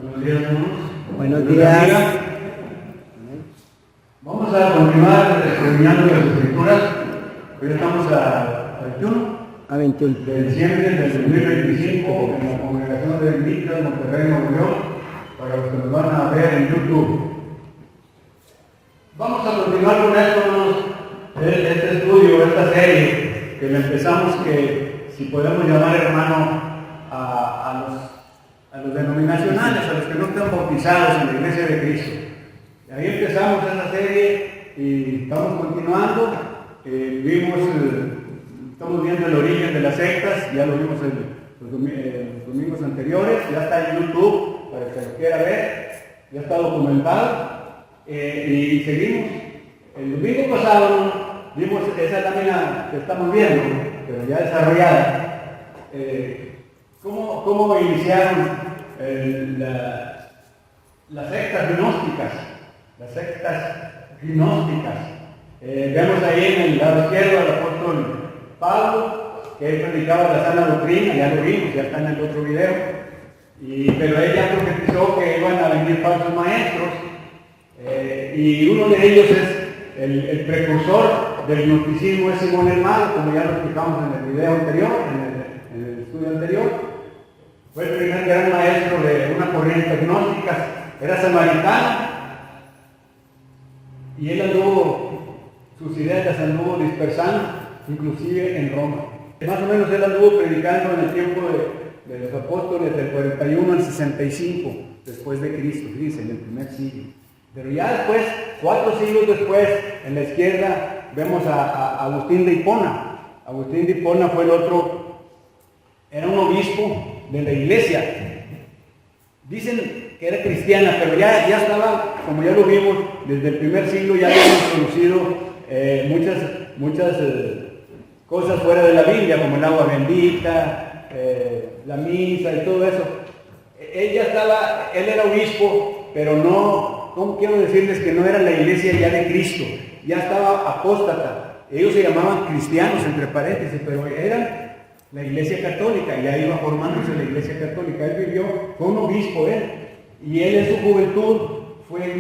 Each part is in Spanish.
Buenos días, hermanos. Buenos días. Vamos a continuar estudiando las escrituras. Hoy estamos a 21 A 21. de diciembre del 2025 en la congregación de Victor, Monterrey, Nuevo León, para los que nos van a ver en YouTube. Vamos a continuar con esto, hermanos, este estudio, esta serie que le empezamos, que si podemos llamar hermano a los denominacionales, a los que no están bautizados en la Iglesia de Cristo. Y ahí empezamos esa serie y estamos continuando. Estamos viendo el origen de las sectas, ya lo vimos los domingos anteriores, ya está en YouTube para el que lo quiera ver, ya está documentado. Y seguimos. El domingo pasado vimos esa lámina que estamos viendo, pero ya desarrollada. ¿Cómo iniciaron las sectas gnósticas? Las sectas gnósticas. Vemos ahí en el lado izquierdo al apóstol Pablo, que él predicaba la sana doctrina, ya lo vimos, ya está en el otro video. Pero él ya profetizó que iban a venir falsos maestros. Y uno de ellos es el precursor del gnosticismo, es Simón el Mago, como ya lo explicamos en el video anterior, en el estudio anterior. Fue el primer gran maestro de una corriente gnóstica, era samaritano, y él sus ideas las anduvo dispersando, inclusive en Roma. Más o menos él anduvo predicando en el tiempo de los apóstoles del 41 al 65 después de Cristo, dice, en el primer siglo. Pero ya después, 4 siglos después, en la izquierda, vemos a Agustín de Hipona. Agustín de Hipona fue el otro, era un obispo de la iglesia. Dicen que era cristiana, pero ya estaba, como ya lo vimos, desde el primer siglo ya habían introducido muchas cosas fuera de la Biblia, como el agua bendita, la misa y todo eso. Él era obispo, pero no, ¿cómo quiero decirles que no era la iglesia ya de Cristo? Ya estaba apóstata. Ellos se llamaban cristianos, entre paréntesis, pero eran la iglesia católica, ya iba formándose la iglesia católica. Él vivió, fue un obispo y él en su juventud fue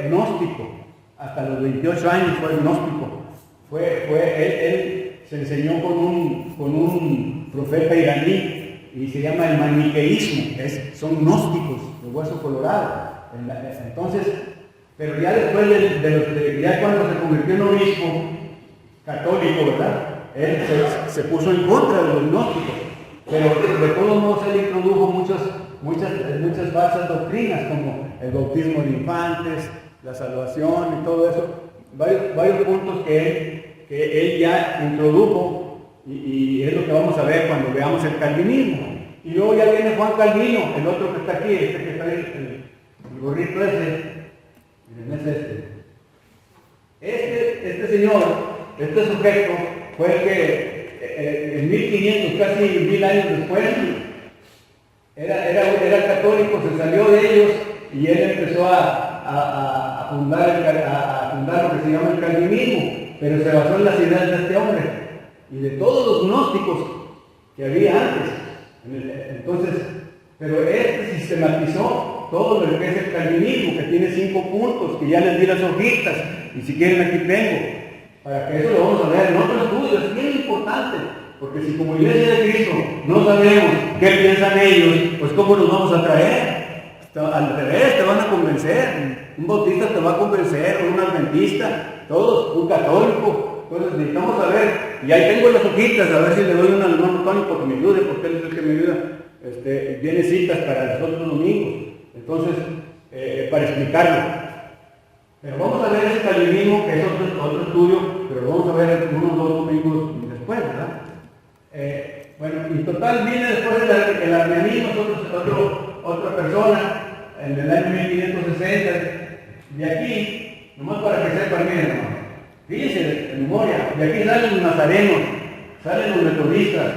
gnóstico, hasta los 28 años fue gnóstico. Él se enseñó con un profeta iraní y se llama el maniqueísmo, son gnósticos, de hueso colorado. Entonces, pero ya después ya cuando se convirtió en obispo católico, ¿verdad? Él se puso en contra de los gnósticos, pero de todos modos él introdujo muchas falsas doctrinas, como el bautismo de infantes, la salvación y todo eso, varios puntos que él ya introdujo, y es lo que vamos a ver cuando veamos el calvinismo. Y luego ya viene Juan Calvino, el otro que está aquí, que está ahí, el gorrito miren, es este señor, este sujeto, fue el que en 1500, casi 1000 años después, era católico, se salió de ellos y él empezó a fundar lo que se llama el calvinismo, pero se basó en las ideas de este hombre y de todos los gnósticos que había antes. Entonces, pero sistematizó todo lo que es el calvinismo, que tiene 5 puntos, que ya les di las hojitas, y si quieren aquí tengo, para que eso lo vamos a ver en otro estudio. Es bien importante, porque si como iglesia de Cristo no sabemos qué piensan ellos, pues ¿cómo nos vamos a traer? Al revés, te van a convencer, un bautista te va a convencer, un adventista, todos, un católico. Entonces necesitamos saber, y ahí tengo las hojitas, a ver si le doy una al hermano Tony porque me ayude, porque él es el que me ayuda. Viene citas para los otros domingos, entonces, para explicarlo. Pero vamos a ver ese calvinismo, que es otro estudio, pero lo vamos a ver unos 2 domingos después, ¿verdad? Bueno, y total viene después el armenianismo, otra persona, en el año 1560, de aquí, nomás para que sepan bien, hermano, fíjense de memoria, de aquí salen los nazarenos, salen los metodistas,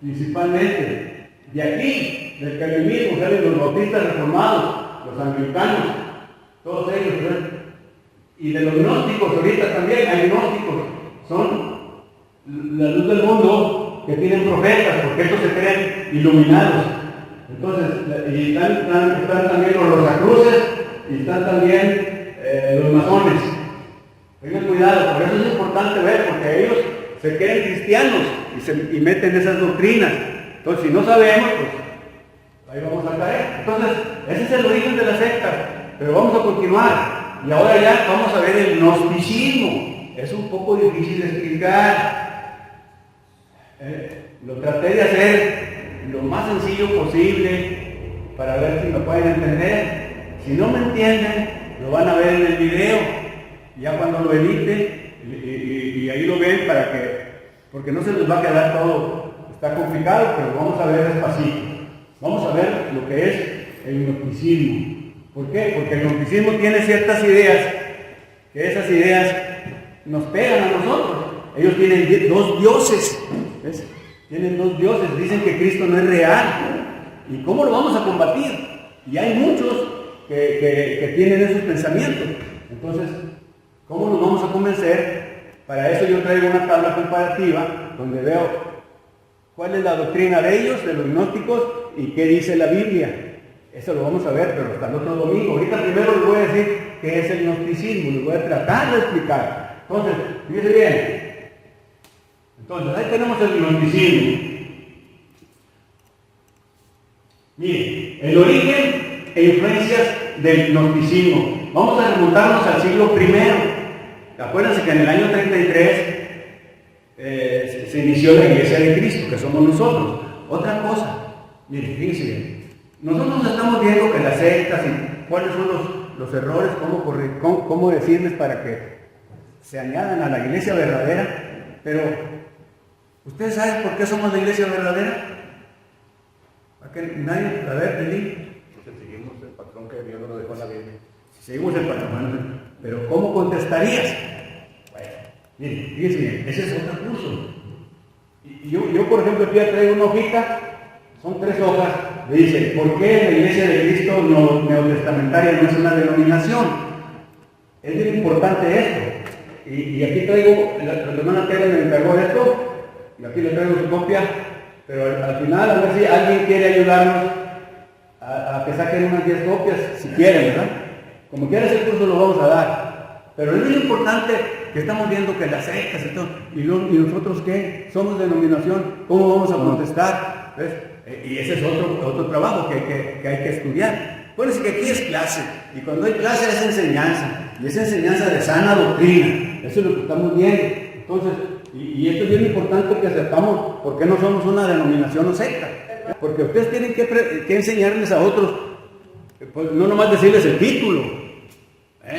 principalmente, de aquí, del calvinismo, salen los bautistas reformados, los anglicanos, todos ellos, ¿verdad? Y de los gnósticos, ahorita también hay gnósticos, son la luz del mundo, que tienen profetas, porque estos se creen iluminados. Entonces, y están también los rosacruces y están también los masones. Tengan cuidado, por eso es importante ver, porque ellos se creen cristianos y meten esas doctrinas. Entonces, si no sabemos, pues ahí vamos a caer. Entonces, ese es el origen de la secta, pero vamos a continuar. Y ahora ya vamos a ver el gnosticismo. Es un poco difícil de explicar. Lo traté de hacer lo más sencillo posible para ver si me pueden entender. Si no me entienden, lo van a ver en el video, ya cuando lo edite, y ahí lo ven porque no se les va a quedar todo, está complicado, pero vamos a ver despacito. Vamos a ver lo que es el gnosticismo. ¿Por qué? Porque el gnosticismo tiene ciertas ideas, que esas ideas nos pegan a nosotros. Ellos tienen dos dioses, ¿ves? Tienen dos dioses, dicen que Cristo no es real. ¿Y cómo lo vamos a combatir? Y hay muchos que tienen esos pensamientos. Entonces, ¿cómo nos vamos a convencer? Para eso yo traigo una tabla comparativa donde veo cuál es la doctrina de ellos, de los gnósticos, y qué dice la Biblia. Eso lo vamos a ver, pero hasta el otro domingo. Ahorita primero les voy a decir qué es el gnosticismo, les voy a tratar de explicar. Entonces, fíjense bien. Entonces, ahí tenemos el gnosticismo. Miren, el origen e influencias del gnosticismo. Vamos a remontarnos al siglo I. Acuérdense que en el año 33 se inició la Iglesia de Cristo, que somos nosotros. Otra cosa, miren, fíjense bien. Nosotros estamos viendo que las sectas y cuáles son los errores, cómo decirles para que se añadan a la iglesia verdadera, pero ¿ustedes saben por qué somos la iglesia verdadera? ¿Para qué nadie? A ver, Eli. Porque seguimos el patrón que Dios nos lo dejó en la Biblia. Seguimos el patrón, pero ¿cómo contestarías? Bueno, miren, fíjense bien, ese es otro curso. Y yo, por ejemplo, aquí ya traigo una hojita, son 3 hojas, le dice, ¿por qué la iglesia de Cristo neotestamentaria no es una denominación? Es bien importante esto. Y aquí traigo, la hermana Tere me encargó esto, y aquí le traigo su copia, pero al final, a ver si alguien quiere ayudarnos a que saquen unas 10 copias, si quieren, ¿verdad? Como quiera ese curso lo vamos a dar. Pero es muy importante que estamos viendo que las sectas y todo, y nosotros ¿qué? Somos denominación, ¿cómo vamos a contestar? ¿Ves? Y ese es otro trabajo que hay que estudiar. Acuérdense que aquí es clase, y cuando hay clase es enseñanza, y es enseñanza de sana doctrina. Eso es lo que estamos viendo. Entonces, y esto es bien importante que sepamos por qué no somos una denominación o secta. Porque ustedes tienen que enseñarles a otros, pues no nomás decirles el título,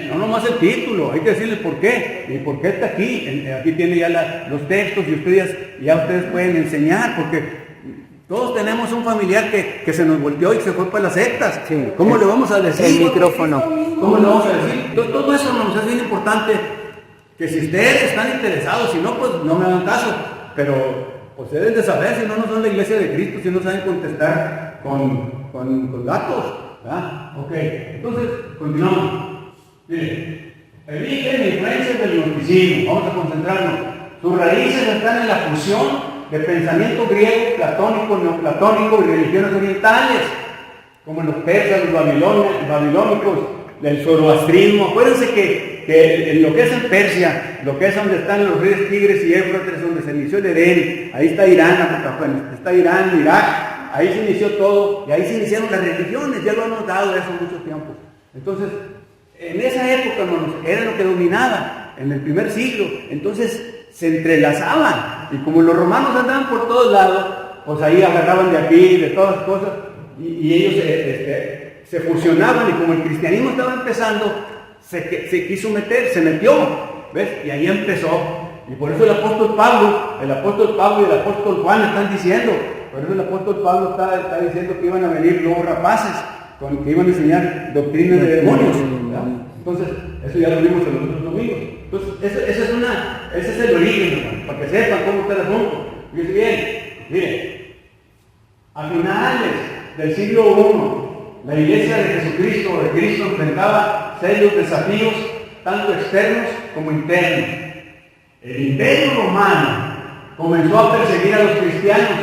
no nomás el título, hay que decirles por qué, y por qué está aquí. Aquí tiene ya los textos, y ya ustedes pueden enseñar, porque todos tenemos un familiar que se nos volteó y se fue para las sectas. Sí, ¿Cómo le vamos a decir? El micrófono. ¿Cómo le vamos a decir? Entonces, todo eso nos es bien importante, que si ustedes están interesados, si no, pues no me hagan caso, pero pues deben de saber, si no, no son la iglesia de Cristo, si no saben contestar con datos, ¿verdad? Ok, entonces, continuamos. Miren, origen e influencia del gnosticismo, vamos a concentrarnos. Sus raíces están en la fusión de pensamiento griego, platónico, neoplatónico y religiones orientales, como en los persas, los babilónicos, del zoroastrismo. Acuérdense que en lo que es en Persia, lo que es donde están los ríos Tigres y Éufrates, donde se inició el Edén, ahí está Irán, Irak, ahí se inició todo, y ahí se iniciaron las religiones, ya lo hemos dado eso mucho tiempo. Entonces, en esa época, hermanos, era lo que dominaba, en el primer siglo. Entonces se entrelazaban, y como los romanos andaban por todos lados, pues ahí agarraban de aquí, de todas las cosas, y ellos se fusionaban, y como el cristianismo estaba empezando, se quiso meter, se metió, ¿ves? Y ahí empezó. Y por eso el apóstol Pablo y el apóstol Juan están diciendo, por eso el apóstol Pablo está diciendo que iban a venir luego rapaces, que iban a enseñar doctrinas de demonios, ¿verdad? Entonces, eso ya lo vimos en los otros domingos. Entonces, ese es el origen, hermano, para que sepan cómo está el asunto. Fíjense bien, miren, a finales del siglo I, la iglesia de Jesucristo, de Cristo, enfrentaba serios desafíos, tanto externos como internos. El imperio romano comenzó a perseguir a los cristianos.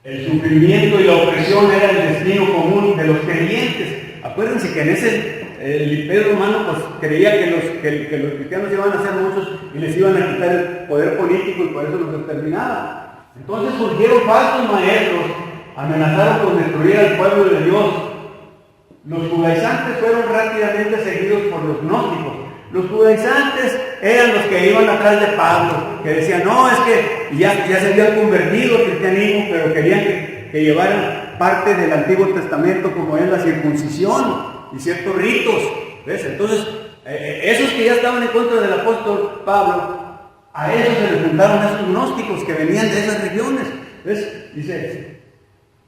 el sufrimiento y la opresión era el destino común de los creyentes. Acuérdense que en el Imperio Romano pues creía que los cristianos iban a ser muchos y les iban a quitar el poder político y por eso los exterminaban. Entonces surgieron falsos maestros, amenazaron con destruir al pueblo de Dios. Los judaizantes fueron rápidamente seguidos por los gnósticos. Los judaizantes eran los que iban atrás de Pablo, que decían, no, es que ya se habían convertido al cristianismo, pero querían que llevaran parte del Antiguo Testamento, como es la circuncisión y ciertos ritos. ¿Ves? Entonces, esos que ya estaban en contra del apóstol Pablo, a ellos se les juntaron a esos gnósticos que venían de esas regiones. ¿Ves? Dice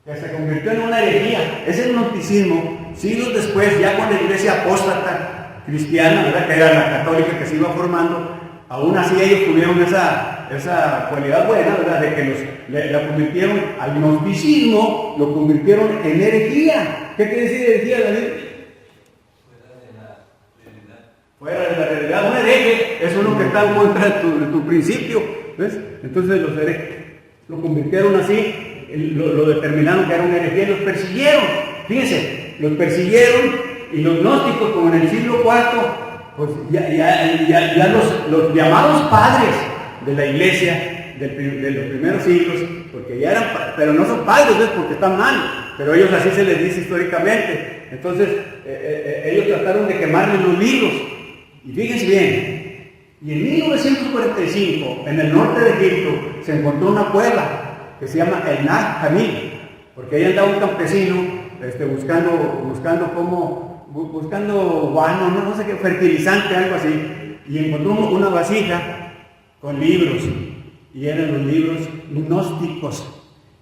que se convirtió en una herejía. Ese gnosticismo, siglos después, ya con la iglesia apóstata cristiana, ¿verdad?, que era la católica que se iba formando, aún así ellos tuvieron esa cualidad buena, ¿verdad?, de que la convirtieron al gnosticismo, lo convirtieron en herejía. ¿Qué quiere decir herejía, David? Fuera de la realidad. Un hereje es uno que está en contra de tu principio. ¿Ves? Entonces los herejes lo convirtieron así, lo determinaron que era una herejía y los persiguieron. Fíjense, los persiguieron. Y los gnósticos, como en el siglo IV, pues ya los llamados padres de la iglesia de los primeros siglos, porque ya eran, pero no son padres, ¿ves?, porque están mal, pero ellos así se les dice históricamente. Entonces, ellos trataron de quemarles los libros. Y fíjense bien, y en 1945, en el norte de Egipto, se encontró una cueva que se llama el Nag Hammadi, porque ahí andaba un campesino buscando guano, no sé qué, fertilizante, algo así, y encontró una vasija con libros, y eran los libros gnósticos,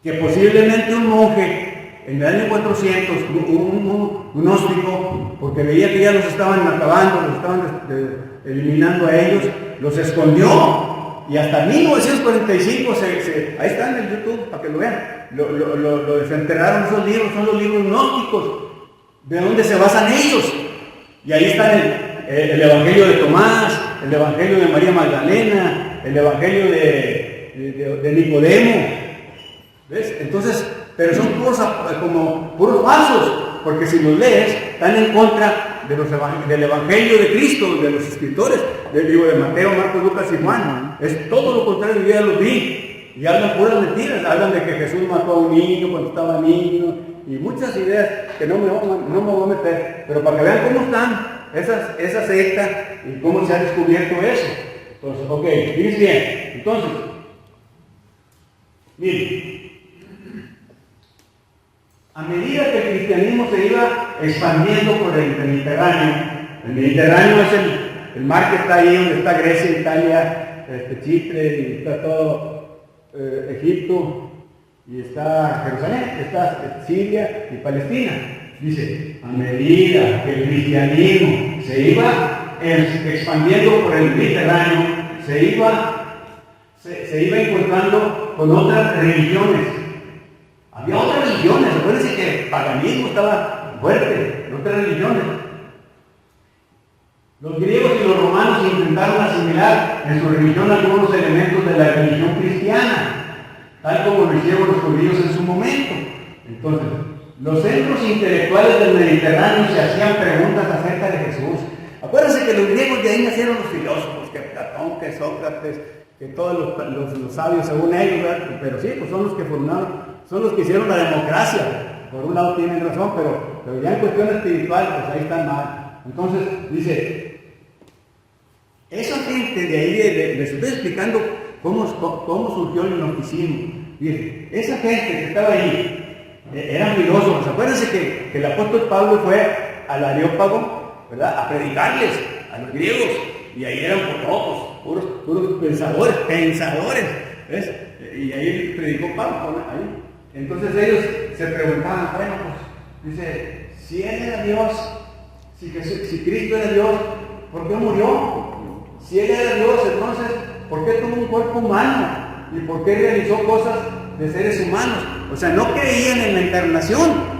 que posiblemente un monje en el año 400, un gnóstico, porque veía que ya los estaban acabando, los estaban eliminando a ellos, los escondió, y hasta 1945, ahí están en YouTube para que lo vean, lo desenterraron. Esos libros son los libros gnósticos. ¿De dónde se basan ellos? Y ahí están el Evangelio de Tomás, el Evangelio de María Magdalena, el Evangelio de Nicodemo. ¿Ves? Entonces, pero son puros falsos, porque si los lees, están en contra del Evangelio de Cristo, de los escritores, del libro de Mateo, Marcos, Lucas y Juan. Es todo lo contrario, yo ya los vi. Y hablan puras mentiras, hablan de que Jesús mató a un niño cuando estaba niño, y muchas ideas que no me voy a meter, pero para que vean cómo están esa secta y cómo se ha descubierto eso. Entonces, ok, fíjense bien. Entonces, miren, a medida que el cristianismo se iba expandiendo por el Mediterráneo es el mar que está ahí donde está Grecia, Italia, Chipre, y está todo Egipto, y está Jerusalén, está Siria y Palestina. Dice, a medida que el cristianismo se iba expandiendo por el Mediterráneo, se iba encontrando con otras religiones. Había otras religiones, acuérdense que el paganismo estaba fuerte en otras religiones. Los griegos y los romanos intentaron asimilar en su religión algunos elementos de la religión cristiana, tal como lo hicieron los judíos en su momento. Entonces, los centros intelectuales del Mediterráneo se hacían preguntas acerca de Jesús. Acuérdense que los griegos de ahí nacieron los filósofos, que Platón, que Sócrates, que todos los sabios según ellos, ¿verdad? Pero sí, pues son los que formaron, son los que hicieron la democracia. Por un lado tienen razón, pero ya en cuestión espiritual, pues ahí están mal. Entonces, dice, esa gente de ahí, les estoy explicando cómo surgió el gnosticismo. Dice, esa gente que estaba ahí, eran filósofos. Acuérdense que el apóstol Pablo fue al Areópago, ¿verdad?, a predicarles a los griegos, y ahí eran puros pensadores, ¿ves? Y ahí predicó Pablo, ahí. Entonces ellos se preguntaban, bueno, pues, dice, si él era Dios, si Cristo era Dios, ¿por qué murió? Si él era Dios, entonces, ¿por qué tuvo un cuerpo humano? ¿Y por qué realizó cosas de seres humanos? O sea, no creían en la encarnación.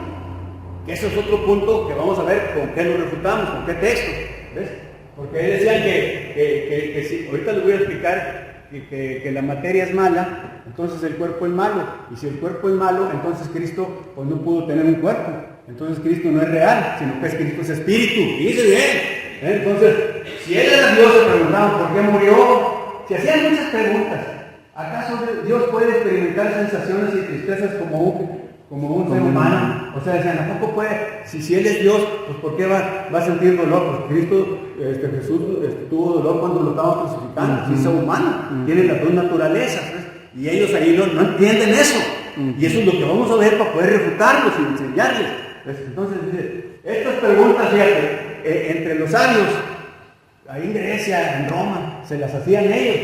Que eso es otro punto que vamos a ver con qué lo refutamos, con qué texto. ¿Ves? Porque ahí decían que sí, ahorita les voy a explicar que la materia es mala, entonces el cuerpo es malo. Y si el cuerpo es malo, entonces Cristo pues, no pudo tener un cuerpo. Entonces Cristo no es real, sino que Cristo es espíritu. Y dice bien. Entonces, si Él era Dios, se preguntaban por qué murió. Se hacían muchas preguntas. ¿Acaso Dios puede experimentar sensaciones y tristezas como un ser humano? O sea, decían, ¿a poco puede? Si Él es Dios, pues ¿por qué va a sentir dolor? Pues Cristo, Jesús tuvo dolor cuando lo estaban crucificando. Si es humano, tiene las dos naturalezas. ¿Ves? Y ellos ahí no entienden eso. Y eso es lo que vamos a ver para poder refutarlos y enseñarles. ¿Ves? Entonces, dice, estas preguntas, fíjate, entre los sabios, ahí en Grecia, en Roma, se las hacían ellos,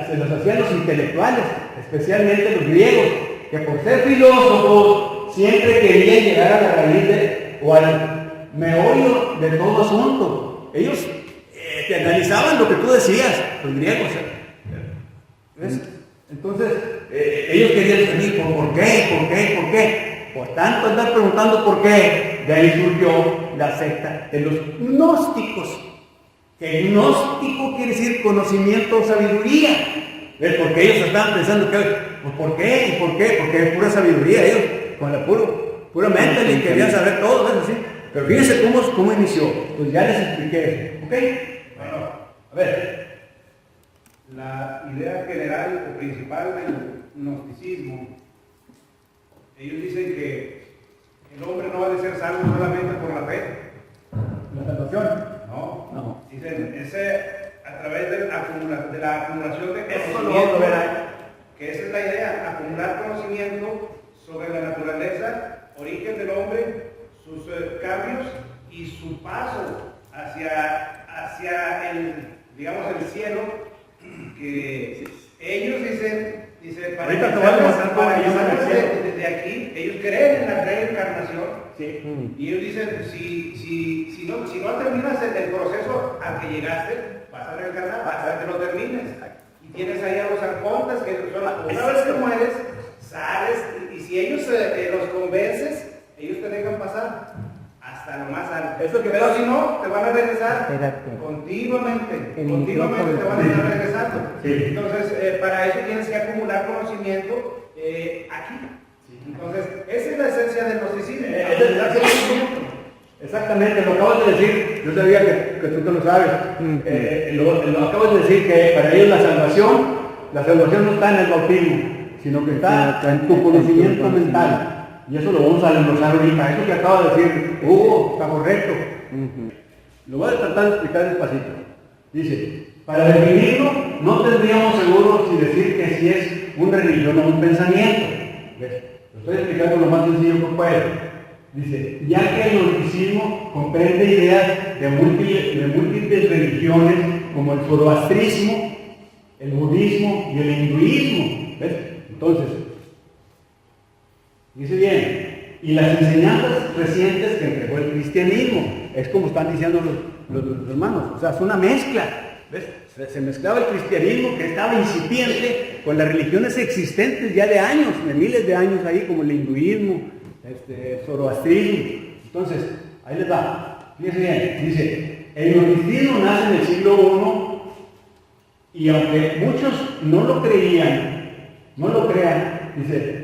se las hacían los intelectuales, especialmente los griegos, que por ser filósofos siempre querían llegar a la raíz o al meollo de todo asunto. Ellos te analizaban lo que tú decías, los griegos. ¿Ves? Entonces, ellos querían saber ¿por qué? Por tanto, andar preguntando por qué, de ahí surgió la secta de los gnósticos. Que gnóstico quiere decir conocimiento o sabiduría. ¿Ves? Porque ellos estaban pensando que, pues, ¿por qué? Porque es pura sabiduría. Ellos, con la pura mente, les querían saber todo, ¿ves? Así. Pero fíjense cómo inició. Pues ya les expliqué. ¿Ok? Bueno, a ver. La idea general o principal del gnosticismo, ellos dicen que el hombre no va a ser salvo solamente por la fe. ¿La salvación? No. Dicen, a través de la acumulación de Eso lo conocimiento, vamos a ver ahí. que esa es la idea, acumular conocimiento sobre la naturaleza, origen del hombre, sus cambios y su paso hacia el cielo, que ellos dicen para empezar desde aquí, ellos creen en la reencarnación. Sí. Y ellos dicen, si no terminas el proceso al que llegaste, vas a reencarnar hasta que lo termines. Y tienes ahí a los arcontes, que son una vez que mueres, sales, y si ellos los convences, ellos te dejan pasar hasta lo más alto. Pero si no, te van a regresar continuamente te van a estar regresando. Sí. Entonces, para eso tienes que acumular conocimiento aquí. Entonces, esa es la esencia del gnosticismo. Exactamente, lo acabas de decir, yo sabía que tú te lo sabes. Lo acabas de decir que para ellos la salvación no está en el bautismo, sino que está en tu conocimiento mental. Y eso lo vamos a desglosar ahorita. Eso que acaba de decir, está correcto. Lo voy a tratar de explicar despacito. Dice, para definirlo, no tendríamos seguro si decir que si es una religión o un pensamiento. ¿Ves? Lo estoy explicando lo más sencillo que puedo. Dice, ya que el gnosticismo comprende ideas de múltiples religiones como el zoroastrismo, el budismo y el hinduismo. ¿Ves? Entonces, dice bien, y las enseñanzas recientes que entregó el cristianismo, es como están diciendo los hermanos, o sea, es una mezcla, ¿ves? Se mezclaba el cristianismo que estaba incipiente con las religiones existentes ya de años, de miles de años ahí, como el hinduismo, el zoroastrismo. Entonces, ahí les va, fíjense bien, dice, el gnosticismo nace en el siglo I y aunque muchos no lo crean, dice,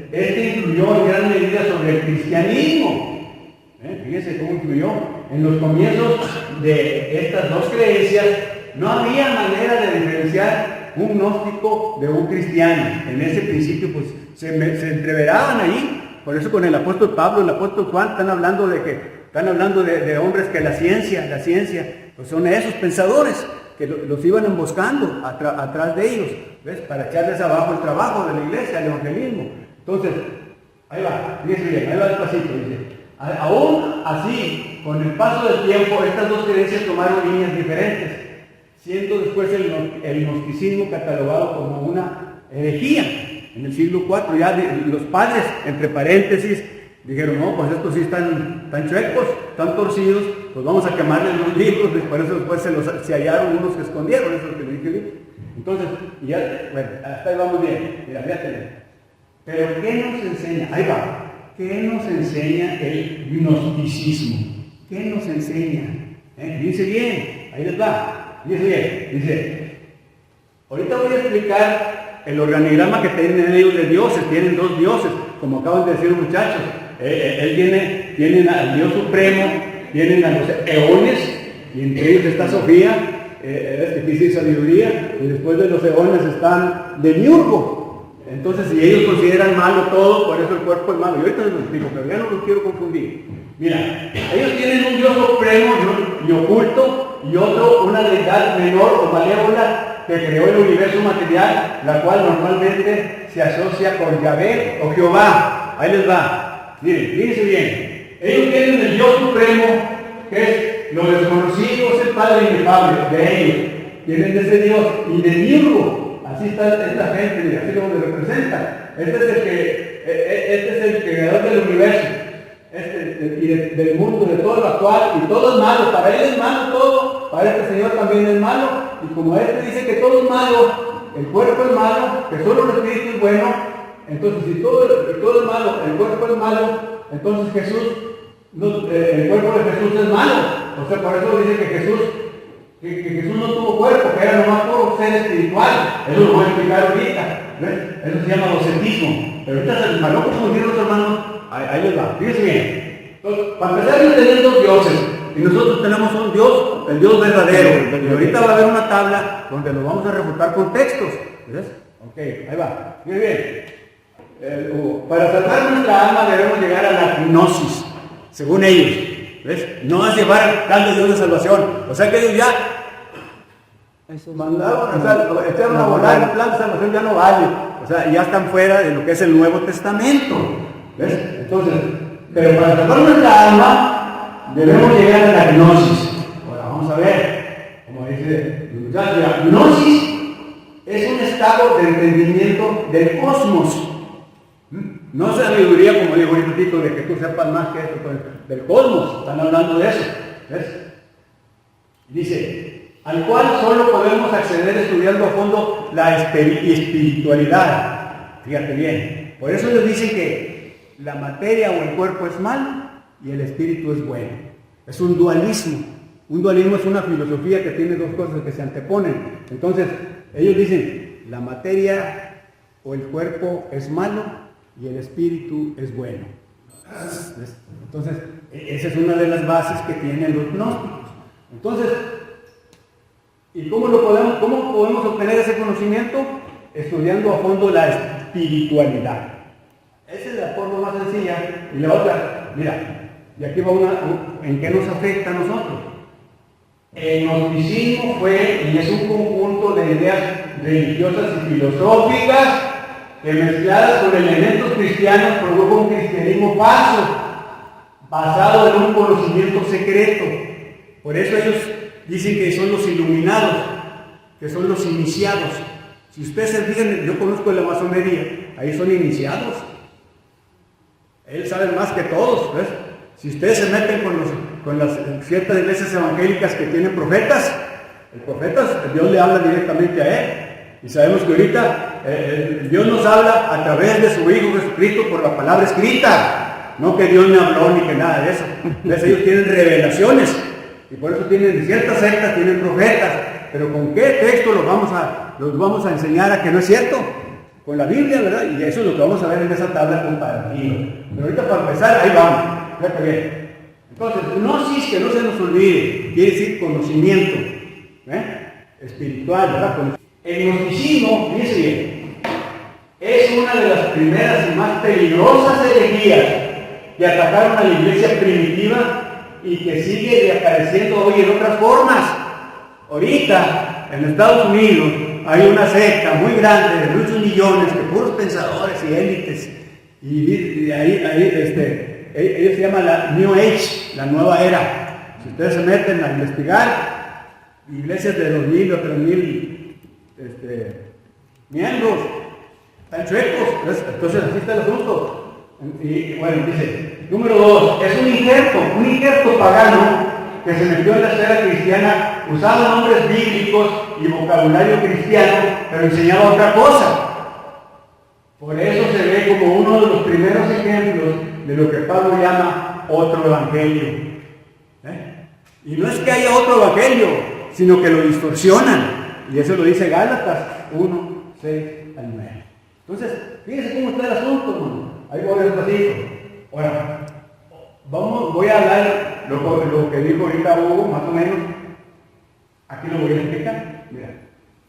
influyó en gran medida sobre el cristianismo. Fíjense cómo influyó. En los comienzos de estas dos creencias no había manera de diferenciar un gnóstico de un cristiano. En ese principio pues se entreveraban ahí. Por eso con el apóstol Pablo, el apóstol Juan están hablando de hombres que la ciencia, pues son esos pensadores que los iban emboscando atrás de ellos, ¿ves? Para echarles abajo el trabajo de la iglesia, el evangelismo. Entonces, ahí va, fíjense bien, ahí va despacito, dice. Aún así, con el paso del tiempo, estas dos creencias tomaron líneas diferentes, siendo después el gnosticismo catalogado como una herejía. En el siglo IV ya los padres, entre paréntesis, dijeron, no, pues estos sí están chuecos, están torcidos, pues vamos a quemarles los libros, por eso después se hallaron unos que escondieron, eso es lo que le dije. Entonces, ya, bueno, hasta ahí vamos bien, mira, fíjate. Pero ¿qué nos enseña? Ahí va. ¿Qué nos enseña el gnosticismo? ¿Qué nos enseña? Dice bien, ahí les va. Dice bien, dice, Ahorita voy a explicar el organigrama que tienen ellos de dioses. Tienen dos dioses, como acaban de decir los muchachos. Tienen al Dios Supremo, tienen a los eones, y entre ellos está Sofía, justicia y sabiduría, y después de los eones están Demiurgo. Entonces, si ellos consideran malo todo, por eso el cuerpo es malo. Y ahorita les lo explico, pero ya no los quiero confundir. Mira, ellos tienen un Dios supremo y oculto, y otro, una deidad menor o malévola que creó el universo material, la cual normalmente se asocia con Yahvé o Jehová. Ahí les va. Miren, fíjense bien. Ellos tienen el Dios supremo, que es lo desconocido, es el Padre inefable de ellos. Tienen ese Dios y de Demiurgo. Así está esta gente, mira, así como se representa. Este es el creador del universo. Y del mundo, de todo lo actual, y todo es malo. Para él es malo todo, para este Señor también es malo, y como este dice que todo es malo, el cuerpo es malo, que solo el espíritu es bueno, entonces si todo es malo, el cuerpo es malo, entonces el cuerpo de Jesús es malo. O sea, por eso dice que Jesús no tuvo cuerpo, que era nomás puro ser espiritual. Eso lo voy a explicar ahorita. ¿Ves? Eso se llama docetismo. Pero ahorita, para no confundir los hermanos, ahí les va. Fíjense bien. Entonces, para empezar, ellos tienen dos dioses. Y nosotros tenemos un Dios, el Dios verdadero. Y ahorita va a haber una tabla donde lo vamos a refutar con textos. ¿Ves? Ok, ahí va. Muy bien. Para salvar nuestra alma debemos llegar a la gnosis, según ellos. ¿Ves? No es llevar tal de Dios de salvación. O sea que ellos ya mandaron, o sea, echaron a volar, el plan de salvación ya no vale. O sea, ya están fuera de lo que es el Nuevo Testamento. ¿Ves? Entonces, pero para salvar nuestra alma debemos llegar a la gnosis. Ahora vamos a ver, como dice el muchacho, la gnosis es un estado de entendimiento del cosmos. No sabiduría, como dijo ahorita Tito, de que tú sepas más que esto, del cosmos. Están hablando de eso. ¿Ves? Dice, al cual solo podemos acceder estudiando a fondo la espiritualidad. Fíjate bien. Por eso ellos dicen que la materia o el cuerpo es malo y el espíritu es bueno. Es un dualismo. Un dualismo es una filosofía que tiene dos cosas que se anteponen. Entonces, ellos dicen, la materia o el cuerpo es malo y el espíritu es bueno. Entonces, esa es una de las bases que tienen los gnósticos. Entonces, ¿y cómo podemos obtener ese conocimiento? Estudiando a fondo la espiritualidad. Esa es la forma más sencilla. Y la otra, mira, y aquí va ¿en qué nos afecta a nosotros? El gnosticismo fue y es un conjunto de ideas religiosas y filosóficas que mezcladas con elementos cristianos produjo un cristianismo falso, basado en un conocimiento secreto. Por eso ellos dicen que son los iluminados, que son los iniciados. Si ustedes se fijan, yo conozco la masonería, ahí son iniciados. Ellos saben más que todos, ¿ves? Si ustedes se meten con las ciertas iglesias evangélicas que tienen profetas, Dios le habla directamente a él. Y sabemos que ahorita Dios nos habla a través de su Hijo Jesucristo por la palabra escrita. No que Dios me habló ni que nada de eso. Entonces ellos tienen revelaciones. Y por eso tienen ciertas sectas, tienen profetas. Pero ¿con qué texto los vamos a enseñar a que no es cierto? Con la Biblia, ¿verdad? Y eso es lo que vamos a ver en esa tabla comparativa. Pero ahorita para empezar, ahí vamos. Fíjate bien. Entonces, gnosis, que no se nos olvide, quiere decir conocimiento espiritual, ¿verdad? El gnosticismo, fíjense bien, es una de las primeras y más peligrosas herejías que atacaron a la iglesia primitiva y que sigue reapareciendo hoy en otras formas. Ahorita, en Estados Unidos, hay una secta muy grande de muchos millones, de puros pensadores y élites, y ahí ellos se llaman la New Age, la nueva era. Si ustedes se meten a investigar, iglesias de 2000 o 3000 miembros, están chuecos. Entonces así está el asunto. Y bueno, dice, número 2, es un injerto pagano que se metió en la esfera cristiana, usaba nombres bíblicos y vocabulario cristiano, pero enseñaba otra cosa. Por eso se ve como uno de los primeros ejemplos de lo que Pablo llama otro evangelio. Y no es que haya otro evangelio, sino que lo distorsionan. Y eso lo dice Gálatas. 1, 6 al 9. Entonces, fíjense cómo está el asunto, hermano. Ahí voy despacito. Ahora, voy a hablar lo que dijo ahorita Hugo, más o menos. Aquí lo voy a explicar. Mira,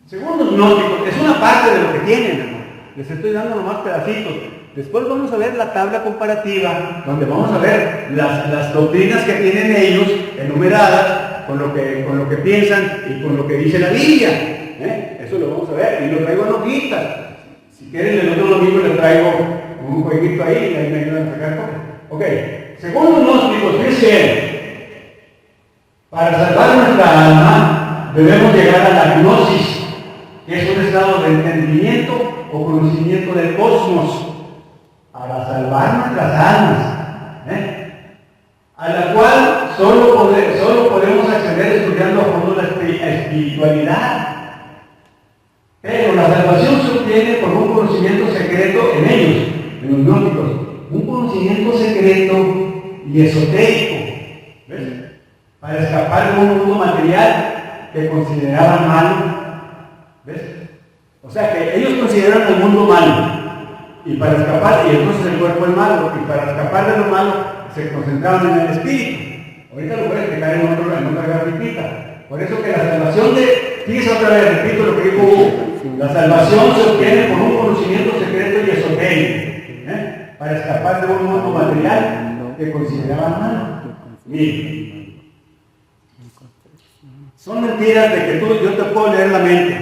según los gnósticos, es una parte de lo que tienen, hermano. Les estoy dando nomás pedacitos. Después vamos a ver la tabla comparativa, donde vamos a ver las doctrinas que tienen ellos enumeradas con lo que piensan y con lo que dice la Biblia. Eso lo vamos a ver. Y lo traigo en hojitas. Si quieren, el otro domingo les traigo un jueguito ahí y ahí me ayudan a sacar cosas. Ok, según los gnósticos, dice, para salvar nuestra alma debemos llegar a la gnosis, que es un estado de entendimiento o conocimiento del cosmos, para salvar nuestras almas, a la cual solo podemos acceder estudiando a fondo la espiritualidad. Pero la salvación se obtiene por un conocimiento secreto en ellos, en los gnósticos, un conocimiento secreto y esotérico, ¿ves? Para escapar de un mundo material que consideraban malo, ¿ves? O sea que ellos consideran el mundo malo, y para escapar, y entonces el cuerpo es malo, y para escapar de lo malo se concentraban en el espíritu. Ahorita lo voy a explicar en otra grafiquita. Por eso que la salvación fíjese otra vez, repito lo que dijo Hugo, la salvación se obtiene por un conocimiento secreto y esotérico, para escapar de un mundo material que consideraban malo. Miren, son mentiras de que yo te puedo leer la mente.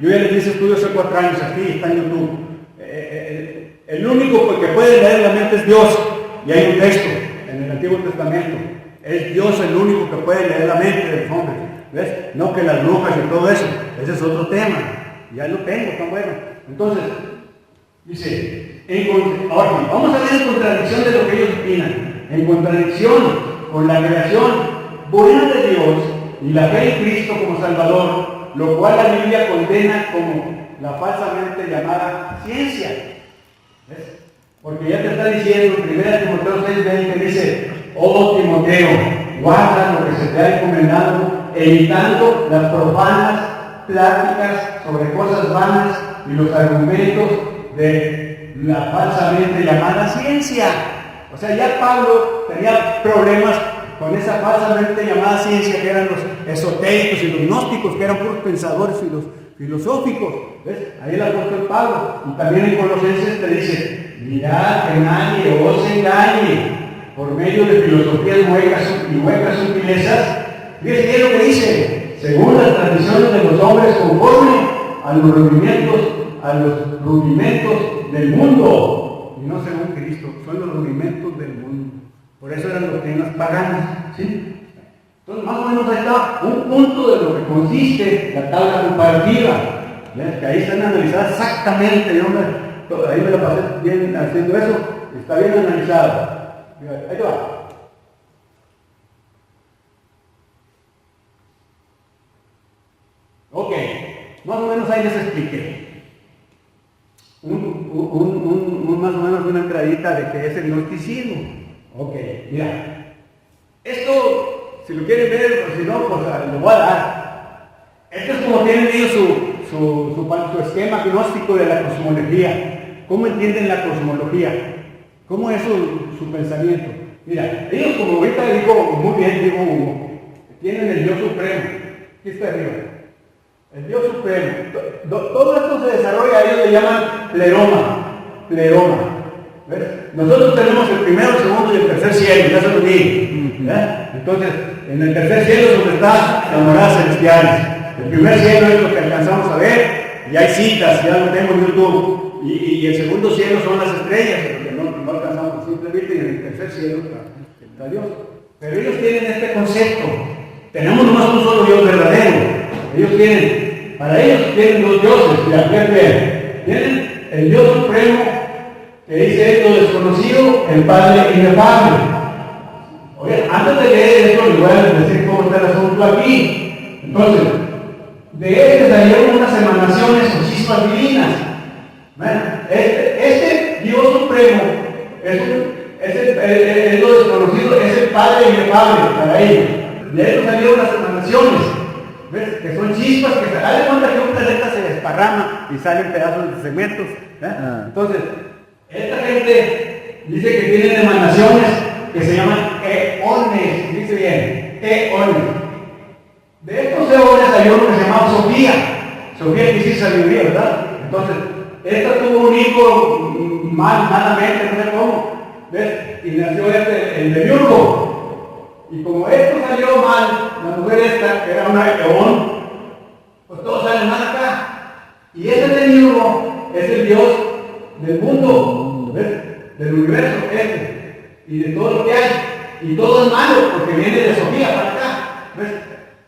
Yo ya les hice estudios hace 4 años, aquí está en YouTube. El único que puede leer la mente es Dios, y hay un texto en el Antiguo Testamento. Es Dios el único que puede leer la mente de los hombres, ¿ves? No que las brujas y todo eso, ese es otro tema. Ya lo tengo, tan bueno. Entonces, dice, ahora vamos a ver en contradicción de lo que ellos opinan, en contradicción con la creación buena de Dios y la fe en Cristo como Salvador, lo cual la Biblia condena como la falsamente llamada ciencia. ¿Ves? Porque ya te está diciendo en 1 Timoteo 6:20, dice, oh Timoteo, guarda lo que se te ha encomendado, evitando las profanas pláticas sobre cosas vanas y los argumentos de la falsamente llamada ciencia. O sea, ya Pablo tenía problemas con esa falsamente llamada ciencia, que eran los esotéricos y los gnósticos, que eran puros pensadores filosóficos. ¿Ves? Ahí el apóstol Pablo, y también en Colosenses te dice, mirad que nadie os engañe por medio de filosofías huecas sutilezas. Fíjense bien lo que dice, según las tradiciones de los hombres, conforme a los rudimentos del mundo, y no según Cristo, son los rudimentos del mundo. Por eso eran doctrinas paganas, ¿sí? Entonces, más o menos ahí está un punto de lo que consiste la tabla comparativa. ¿Ves? Que ahí están analizadas exactamente. Ahí me la pasé bien haciendo eso, está bien analizado. Ahí te va. Ok, más o menos ahí les expliqué. Más o menos una entradita de que es el gnosticismo. Ok, mira. Esto, si lo quieren ver, o si no, pues lo voy a dar. Esto es como tienen ellos su esquema gnóstico de la cosmología. ¿Cómo entienden la cosmología? ¿Cómo es su pensamiento? Mira, ellos como ahorita digo, muy bien, digo Hugo, tienen el Dios Supremo. Aquí está arriba. El Dios Supremo. Todo esto se desarrolla, ellos le llaman pleroma. ¿Ves? Nosotros tenemos el primero, el segundo y el tercer cielo, ya se lo dije. Entonces, en el tercer cielo es donde están las moradas celestiales. El primer cielo es lo que alcanzamos a ver, y hay citas, ya lo tengo en YouTube. Y el segundo cielo son las estrellas, porque no alcanzamos simplemente, y en el tercer cielo está Dios. Pero ellos tienen este concepto. Tenemos nomás un solo Dios verdadero. Para ellos tienen 2 dioses, tienen el Dios Supremo, que dice lo desconocido, el Padre inefable. Oye, antes de leer esto, les voy a decir cómo está el asunto aquí. Entonces, de este salieron unas emanaciones o chispas divinas. Este Dios Supremo es lo desconocido, es el Padre inefable para ellos. De esto salieron las emanaciones. ¿Ves? Que son chispas que se dan cuenta que un planeta se desparrama y salen pedazos de cementos. Ah. Entonces, esta gente dice que tienen emanaciones que se llaman eones, dice bien, eones. De estos eones hay uno que se llama Sofía. Sofía quiere decir sabiduría, ¿verdad? Entonces, esta tuvo un hijo malamente, no sé cómo, ¿ves? Y nació el demiurgo. Y como esto salió mal, la mujer esta, que era una eón, pues todos salen mal acá. Y ese demiurgo es el Dios del mundo, ¿ves? Del universo, y de todo lo que hay. Y todo es malo, porque viene de Sofía para acá, ¿ves?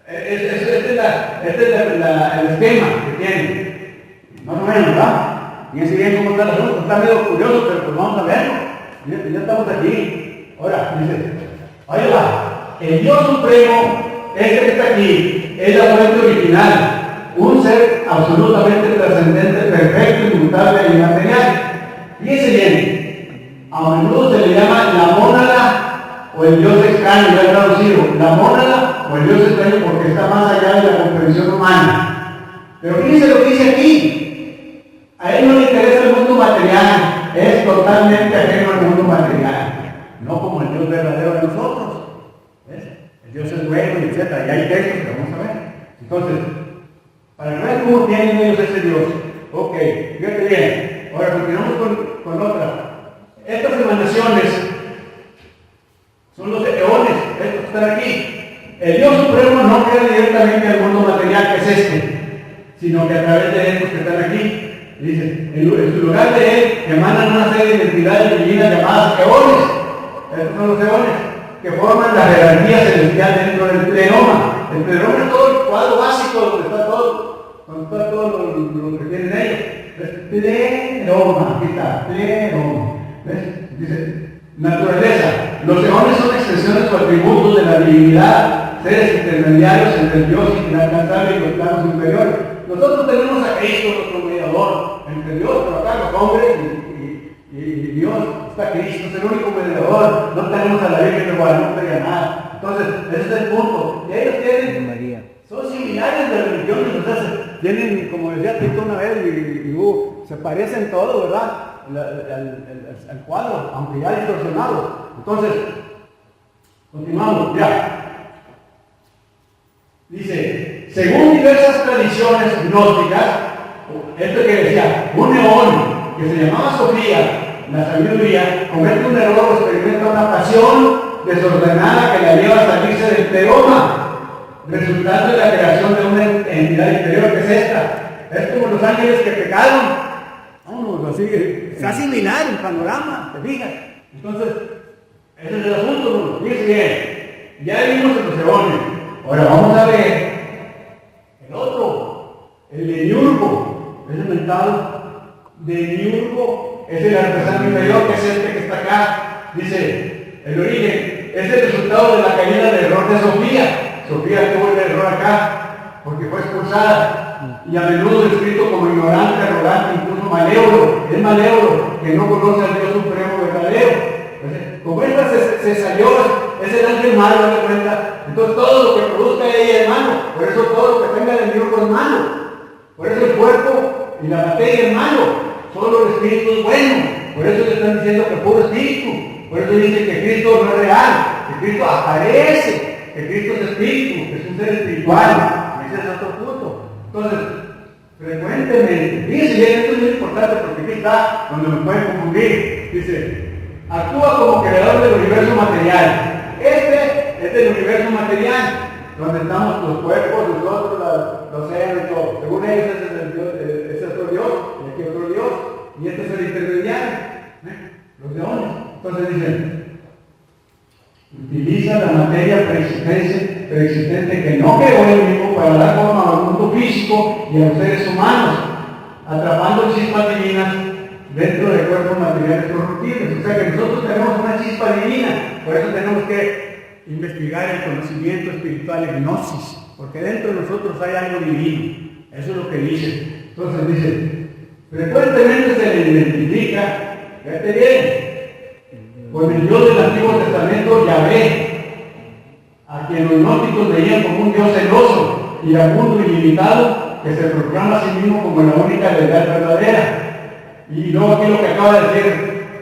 Este es el esquema que tiene. Más o menos, ¿verdad? Fíjense bien cómo está el asunto. Está medio curioso, pero pues vamos a verlo. Ya estamos aquí. Ahora, dice, ahí va. El Dios Supremo, este que está aquí, es la fuente original. Un ser absolutamente trascendente, perfecto, inmutable e inmaterial. Fíjense bien. A menudo se le llama la mónada o el Dios extraño, ya he traducido. La mónada o el Dios extraño porque está más allá de la comprensión humana. Pero fíjense lo que dice aquí. A él no le interesa el mundo material, es totalmente ajeno al mundo material, no como el Dios verdadero de nosotros. ¿Ves? El Dios es bueno, y etc. Y hay textos que vamos a ver. Entonces, para ver cómo tienen ellos ese Dios. Ok, fíjate bien. Ahora continuamos con otra. Estas emanaciones son los eones, estos que están aquí. El Dios Supremo no crea directamente al mundo material, que es sino que a través de estos que están aquí. Dice, en su lugar de él emanan una serie de entidades divinas llamadas eones. Estos son los eones, que forman la jerarquía celestial dentro del pleroma. El pleroma es todo el cuadro básico donde está todo lo que tienen ellos. Pleroma, aquí está, pleroma. ¿Ves? Dice, naturaleza. Los eones son expresiones o atributos de la divinidad, seres intermediarios entre el Dios inalcanzable y los planos inferiores. Nosotros tenemos a Cristo, nuestro mediador, entre Dios, pero acá los hombres y Dios, está Cristo, es el único mediador, no tenemos a la Virgen de Guadalupe ni a nada. Entonces, ese es el punto. Y ellos tienen, son similares de religiones, o sea, tienen, como decía Tito una vez, se parecen todos, ¿verdad? Al cuadro, aunque ya distorsionado. Entonces, continuamos, ya. Dice, según diversas tradiciones gnósticas, esto que decía, un eón que se llamaba Sofía, la sabiduría, comete un error o experimenta una pasión desordenada que la lleva a salirse del pleroma, resultando de la creación de una entidad interior, que es esta. Es como los ángeles que pecaron. Vamos, así, está similar el panorama, ¿te fijas? Entonces, ese es el asunto, ¿no? Fíjense bien, ya vimos en los eones. Ahora vamos a ver el otro, el demiurgo. ¿Es inventado? Demiurgo es el artesano inferior, que es este que está acá. Dice, el origen es el resultado de la caída del error de Sofía. Sofía tuvo el error acá, porque fue expulsada. Y a menudo descrito como ignorante, arrogante, incluso malévolo. Es malévolo, que no conoce al Dios Supremo verdadero. Como esta se salió, es el ángel malo, ¿te cuenta? Entonces todo lo que produzca ella es malo. Por eso todo lo que tenga el demiurgo es malo. Por eso el cuerpo y la materia es malo. Solo el espíritu es bueno. Por eso le están diciendo que puro espíritu. Por eso dicen que Cristo no es real, que Cristo aparece, que Cristo es espíritu, que es un ser espiritual. Ese es otro punto. Entonces, frecuentemente, fíjense bien, esto es muy importante porque aquí está donde nos pueden confundir. Dice, actúa como creador del universo material. Este es del universo material, donde estamos los cuerpos, nosotros, los océanos y todo. Según ellos, ese es el Dios, ese es otro Dios, y aquí otro Dios, y este es el intermediario, los leones. Entonces dicen, utiliza la materia preexistente que no creó él mismo para dar forma al mundo físico y a los seres humanos, atrapando chispas divinas dentro de cuerpos materiales corruptibles. O sea que nosotros tenemos una chispa divina, por eso tenemos que investigar el conocimiento espiritual, el gnosis, porque dentro de nosotros hay algo divino. Eso es lo que dice. Entonces dice, frecuentemente se le identifica, fíjate bien, con el Dios del Antiguo Testamento, Yahvé, a quien los gnósticos veían como un Dios celoso, iracundo, ilimitado, que se proclama a sí mismo como la única verdad verdadera. Y luego aquí lo que acaba de decir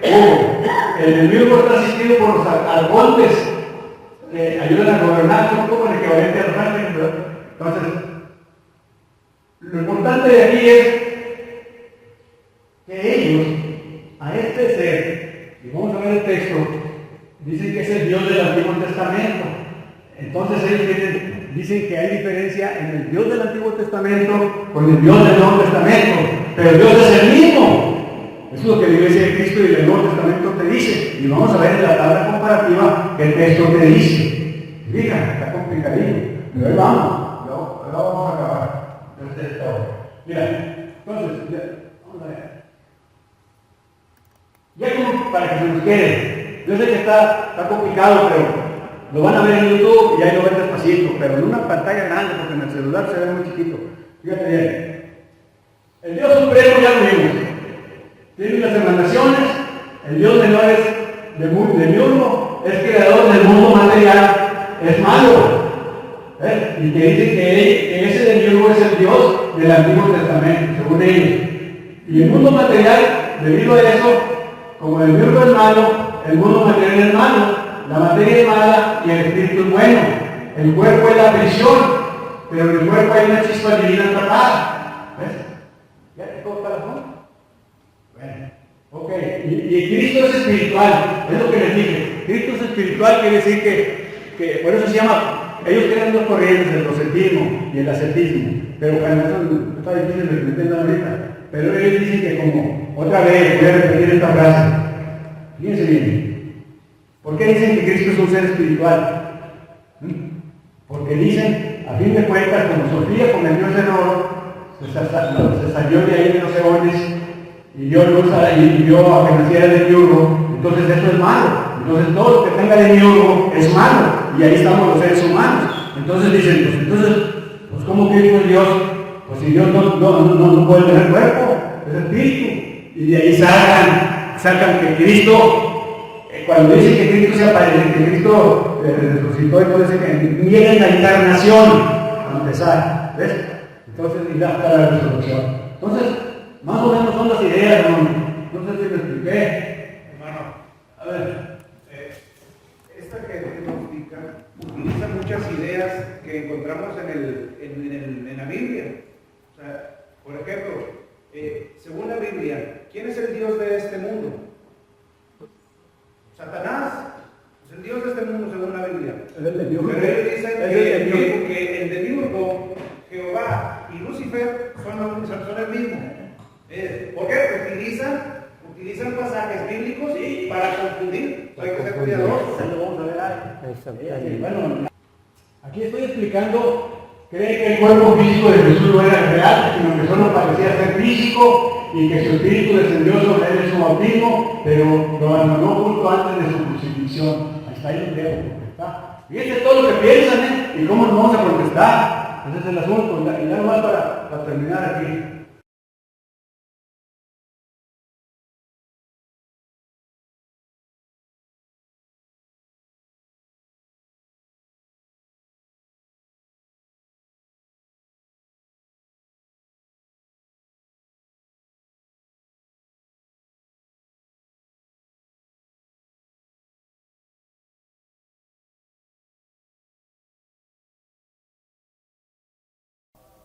Hugo, el enemigo está asistido por los arcontes que ayudan a gobernar, son como el equivalente a los ángeles, ¿verdad? Entonces, lo importante de aquí es que ellos, a este ser, y vamos a ver el texto, dicen que es el Dios del Antiguo Testamento. Entonces ellos dicen que hay diferencia en el Dios del Antiguo Testamento con el Dios del Nuevo Testamento, pero Dios es el mismo. Eso es lo que la Iglesia de Cristo y el Nuevo Testamento te dice. Y vamos a ver en la tabla comparativa que el texto te dice. Fíjate, está complicadillo. Pero ahí vamos. Ahora vamos a acabar. Mira, entonces, vamos a ver. Ya como para que se nos quede. Yo sé que está complicado, pero lo van a ver en YouTube y ahí lo ven despacito, pero en una pantalla grande, porque en el celular se ve muy chiquito. Fíjate bien. El Dios Supremo ya lo vimos. Tiene las emanaciones, el Dios menor es de miurgo, es creador del mundo material, es malo. Y que dicen que ese de miurgo es el Dios del Antiguo Testamento, según ellos. Y el mundo material, debido a eso, como el miurgo es malo, el mundo material es malo, la materia es mala y el espíritu es bueno. El cuerpo es la prisión, pero en el cuerpo hay una chispa divina atrapada. ¿Ves? ¿Ya te corta la zona? Bueno, ok, y Cristo es espiritual, es lo que les dije. Cristo es espiritual, quiere decir que por eso se llama, ellos tienen dos corrientes, el docetismo y el ascetismo, pero bueno, eso está difícil de que me entiendan ahorita. Pero ellos dicen que como, otra vez, voy a repetir esta frase, fíjense bien, ¿por qué dicen que Cristo es un ser espiritual? Porque dicen, a fin de cuentas, como Sofía cometió ese error, se salió de ahí de los eones, y dio luz y vio a que naciera de miurgo, entonces eso es malo. Entonces todo lo que tenga de miurgo es malo, y ahí estamos los seres humanos. Entonces dicen, pues ¿cómo Cristo es Dios? Pues si Dios no puede tener cuerpo, es espíritu. Y de ahí sacan que Cristo, cuando dicen que Cristo se aparece, que Cristo resucitó, entonces que niegan la encarnación, a empezar, ¿ves? Entonces, y la resurrección. Entonces, más o menos son las ideas, hermano. No sé si me expliqué. Hermano, A ver. esta que nos explica utiliza muchas ideas que encontramos en la Biblia. O sea, por ejemplo, según la Biblia, ¿quién es el Dios de este mundo? Satanás. Es el Dios de este mundo según la Biblia. Es el de Dios. Pero ellos dicen que el demiurgo, Jehová y Lucifer son el mismo. ¿Por qué? Porque utilizan pasajes bíblicos para confundir. Hay que ser cuidadosos. Lo vamos a ver ahí. Bueno, aquí estoy explicando, creen que el cuerpo físico de Jesús no era real, sino que solo parecía ser físico y que su espíritu descendió sobre él en su bautismo, pero lo abandonó justo antes de su crucifixión. Ahí está, ahí lo leo, está. Fíjense todo lo que piensan, y cómo nos vamos a contestar. Ese es el asunto, y nada más para terminar aquí.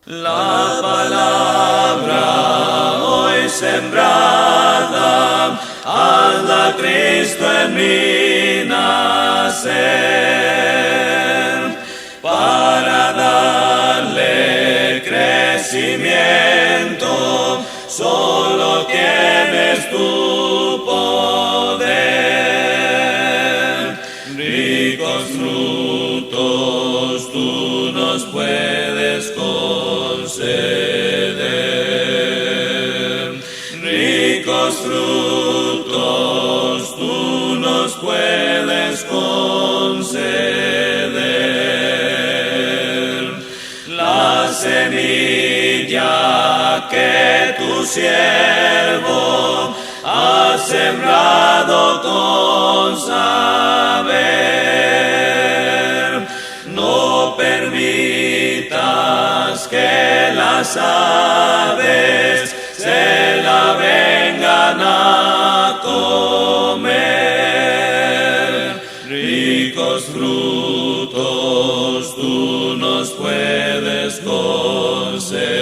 La palabra hoy sembrada, hazla Cristo en mí nacer, para darle crecimiento, solo tienes tu poder. Ricos frutos tú nos puedes conceder, ricos frutos tú nos puedes conceder. La semilla que tu siervo ha sembrado con saber, no permitas que las aves se la vengan a comer. Ricos frutos tú nos puedes conceder.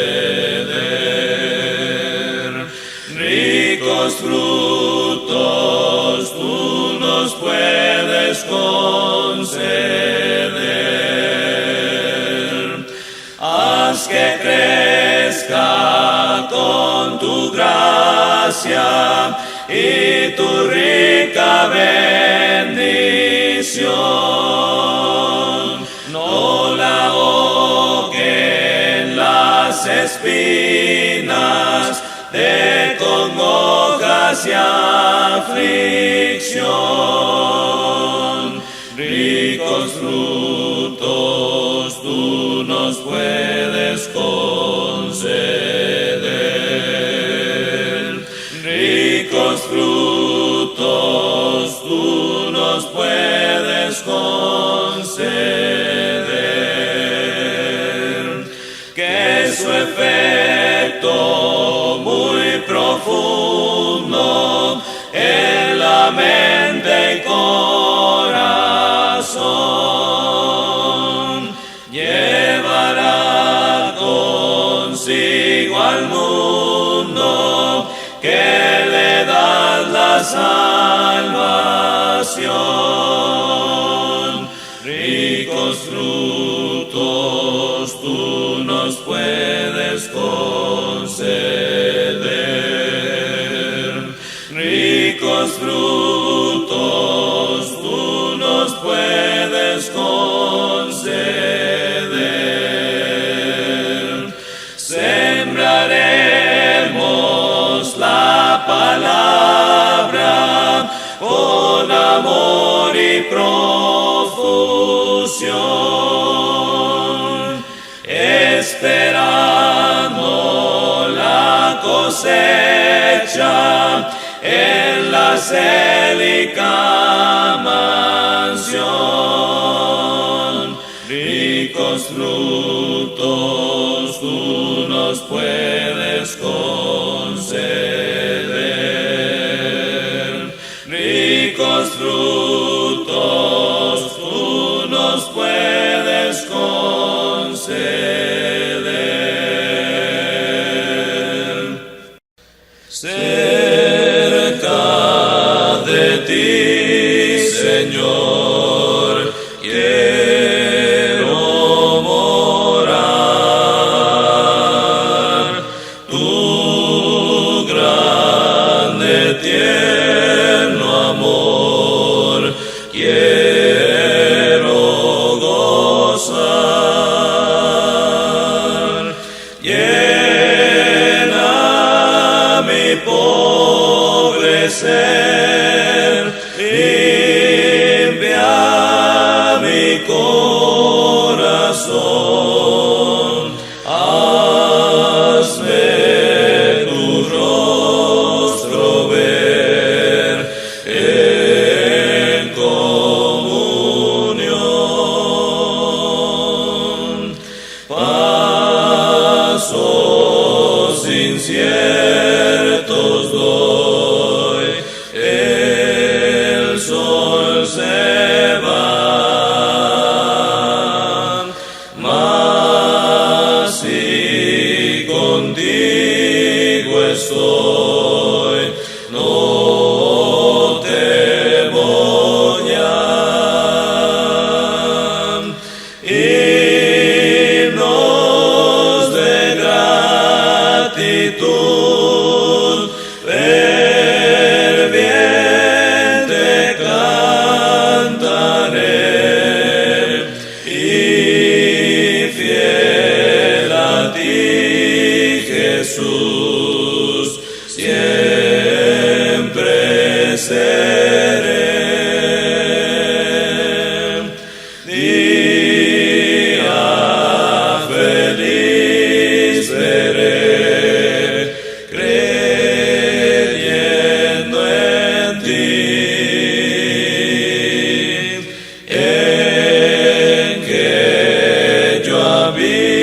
Ricos frutos tú nos puedes conceder. Haz que crezca con tu gracia y tu rica bendición. No la ahoguen las espinas de congojas y aflicción. Ricos frutos tú nos puedes conceder. Ricos frutos tú nos puedes conceder. Que su efecto muy profundo en la mente y corazón llevará consigo al mundo que le da la salvación. Ricos frutos tú nos puedes conceder. Ricos frutos tú nos puedes conceder. Sembraremos la palabra con amor y profusión, esperando la cosecha en la célica mansión. Ricos frutos tú nos puedes conceder. Ricos frutos tú nos puedes conceder. Cerca de ti, Señor, quiero morar. Tu grande tierno amor quiero gozar. Llena mi pobre ser, limpia mi corazón, hazme tu rostro ver en comunión. Pasos inciertos doy, el sol se va, mas si contigo estoy, no temo ya. Himnos de gratitud ferviente cantaré, y fiel a ti, Jesús, siempre seré. Día feliz veré, creyendo en ti, en que yo habitaré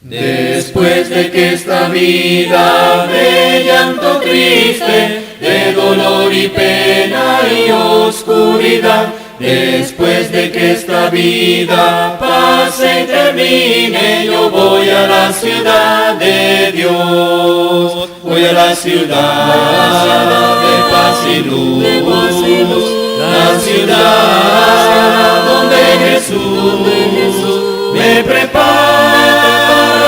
Después de que esta vida de llanto triste, de dolor y pena y oscuridad, después de que esta vida pase y termine, yo voy a la ciudad de Dios, voy a la ciudad de paz y luz, la ciudad donde Jesús me prepara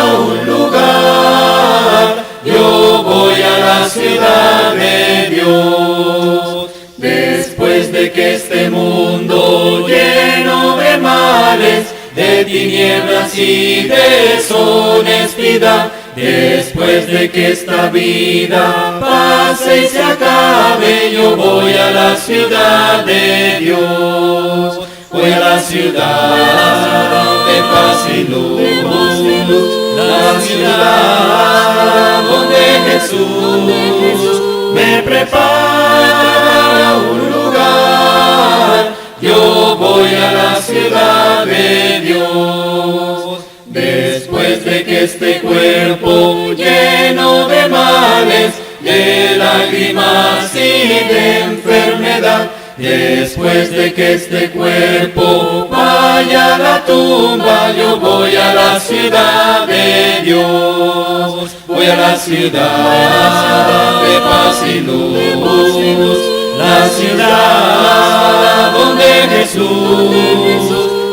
un lugar. Yo voy a la ciudad de Dios. Después de que este mundo lleno de males, de tinieblas y deshonestidad, después de que esta vida pase y se acabe, yo voy a la ciudad de Dios. Voy a la ciudad de paz y luz, la ciudad donde Jesús me prepara un lugar. Yo voy a la ciudad de Dios. Después de que este cuerpo lleno de males, de lágrimas y de enfermedad, después de que este cuerpo vaya a la tumba, yo voy a la ciudad de Dios. Voy a la ciudad de paz y luz, la ciudad donde Jesús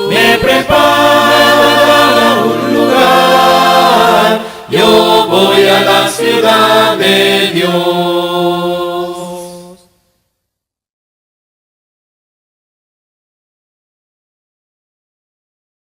me prepara un lugar. Yo voy a la ciudad de Dios.